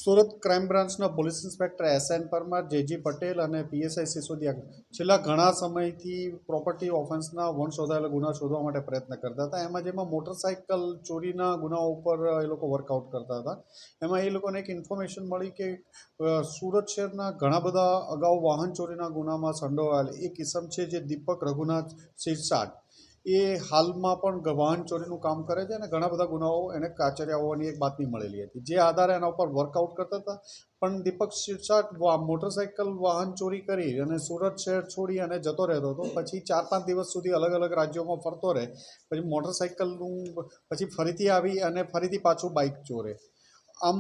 Surat crime બ્રાન્ચના police inspector SN Parmar, JG Patel અને PSI Sisodia છેલ્લા ઘણા સમયથી પ્રોપર્ટી ઓફેન્સના વણશોધાયેલા ગુના શોધવા માટે પ્રયત્ન કરતા હતા. જેમાં મોટરસાઇકલ ચોરીના ગુનાઓ ઉપર એ લોકો વર્કઆઉટ કરતા હતા. એમાં એ લોકોને એક ઇન્ફોર્મેશન મળી કે સુરત શહેરના ઘણા બધા અગાઉ વાહન ચોરીના ગુનામાં સંડોવાયેલ એક કિસમ છે જે દીપક રઘુનાથ સિરસાટ, એ હાલમાં પણ વાહન ચોરીનું કામ કરે છે અને ઘણા બધા ગુનાઓ એને કાચર્યા હોવાની એક બાતમી મળેલી હતી, જે આધારે એના ઉપર વર્કઆઉટ કરતા હતા. પણ દીપક સિરસાટ મોટરસાઇકલ વાહન ચોરી કરી અને સુરત શહેર છોડી અને જતો રહેતો હતો. પછી 4-5 દિવસ સુધી અલગ અલગ રાજ્યોમાં ફરતો રહે. પછી મોટરસાઇકલનું પછી ફરીથી આવી અને ફરીથી પાછું બાઇક ચોરે. આમ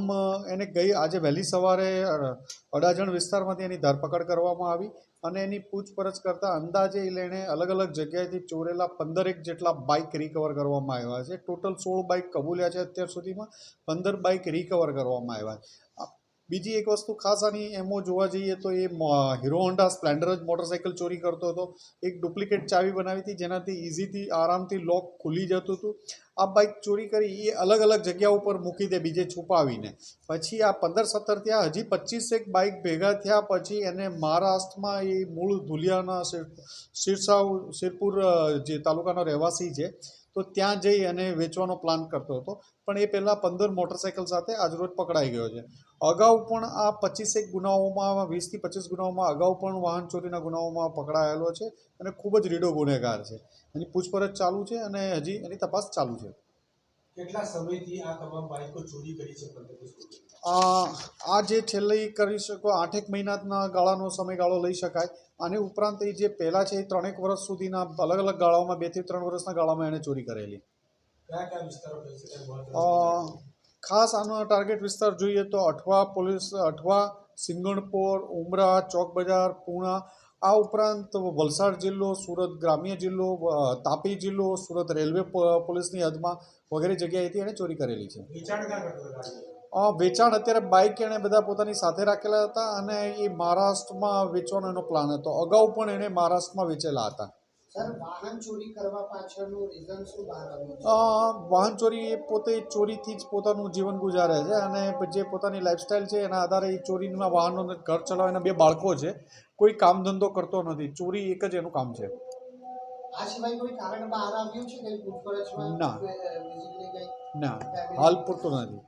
એને આજે વહેલી સવારે અડાજણ વિસ્તારમાંથી એની ધરપકડ કરવામાં આવી અને એની પૂછપરછ કરતાં અંદાજે એણે અલગ અલગ જગ્યાએથી ચોરેલા 15 જેટલા બાઇક રિકવર કરવામાં આવ્યા છે. ટોટલ 16 બાઇક કબૂલ્યા છે અત્યાર સુધીમાં, 15 બાઇક રિકવર કરવામાં આવ્યા છે. બીજી એક વસ્તુ ખાસ આની એમાં જોવા જઈએ તો એ હીરો હોન્ડા સ્પ્લેન્ડર જ મોટરસાઇકલ ચોરી કરતો હતો. એક ડુપ્લિકેટ ચાવી બનાવી હતી જેનાથી ઇઝીથી આરામથી લોક ખુલી જતું હતું. આ બાઇક ચોરી કરી એ અલગ અલગ જગ્યા ઉપર મૂકી દે બીજે છુપાવીને. પછી આ 15-17 થયા, હજી 25 બાઇક ભેગા થયા. પછી એને મહારાષ્ટ્રમાં એ મૂળ ધુલિયાના સિરપુર જે તાલુકાનો રહેવાસી છે, તો ત્યાં જઈ અને વેચવાનો પ્લાન કરતો હતો. પણ એ પહેલાં 15 મોટરસાઇકલ સાથે આજરોજ પકડાઈ ગયો છે. અગાઉ પણ આ 25 ગુનાઓમાં, 20થી 25 ગુનાઓમાં અગાઉ પણ વાહન ચોરીના ગુનાઓમાં પકડાયેલો છે અને ખૂબ જ રીડો ગુનેગાર છે. એની પૂછપરછ ચાલુ છે અને હજી એની તપાસ ચાલુ છે. કેટલા સમયથી આ તમામ બાઇકો ચોરી કરી છે? આ જે છેલ્લે કરી શકો 8-1 મહિનાના ગાળાનો સમયગાળો લઈ શકાય. આની ઉપરાંત એ જે પહેલાં છે એ 3-1 વર્ષ સુધીના અલગ અલગ ગાળાઓમાં, 2 થી 3 વર્ષના ગાળામાં એણે ચોરી કરેલી. કયા કયા વિસ્તારો ખાસ આનો ટાર્ગેટ વિસ્તાર જોઈએ તો અઠવા, સિંગણપોર, ઉમરા, ચોક બજાર, પૂણા, આ ઉપરાંત વલસાડ જિલ્લો, સુરત ગ્રામ્ય જિલ્લો, તાપી જિલ્લો, સુરત રેલવે પોલીસની હદમાં વગેરે જગ્યાએથી એણે ચોરી કરેલી છે. વેચાણ અત્યારે બાઇક એણે બધા પોતાની સાથે રાખેલા હતા અને એ મહારાષ્ટ્રમાં વેચવાનો એનો પ્લાન હતો. અગાઉ પણ એણે મહારાષ્ટ્રમાં વેચેલા હતા. વાહન ચોરી કરવા પાછળનું રીઝન શું બહાર આવ્યું? વાહન ચોરી એ પોતે ચોરીથી જ પોતાનું જીવન ગુજારે છે અને જે પોતાની લાઈફસ્ટાઈલ છે એના આધારે એ ચોરીના વાહનો ઘર ચલાવવાના 2 બાળકો છે. કોઈ કામ ધંધો કરતો નથી, ચોરી એક જ એનું કામ છે. આ સિવાય કોઈ કારણ બહાર આવ્યું છે કે પૂછપરછમાં? ના, હાલ પૂરતું નથી.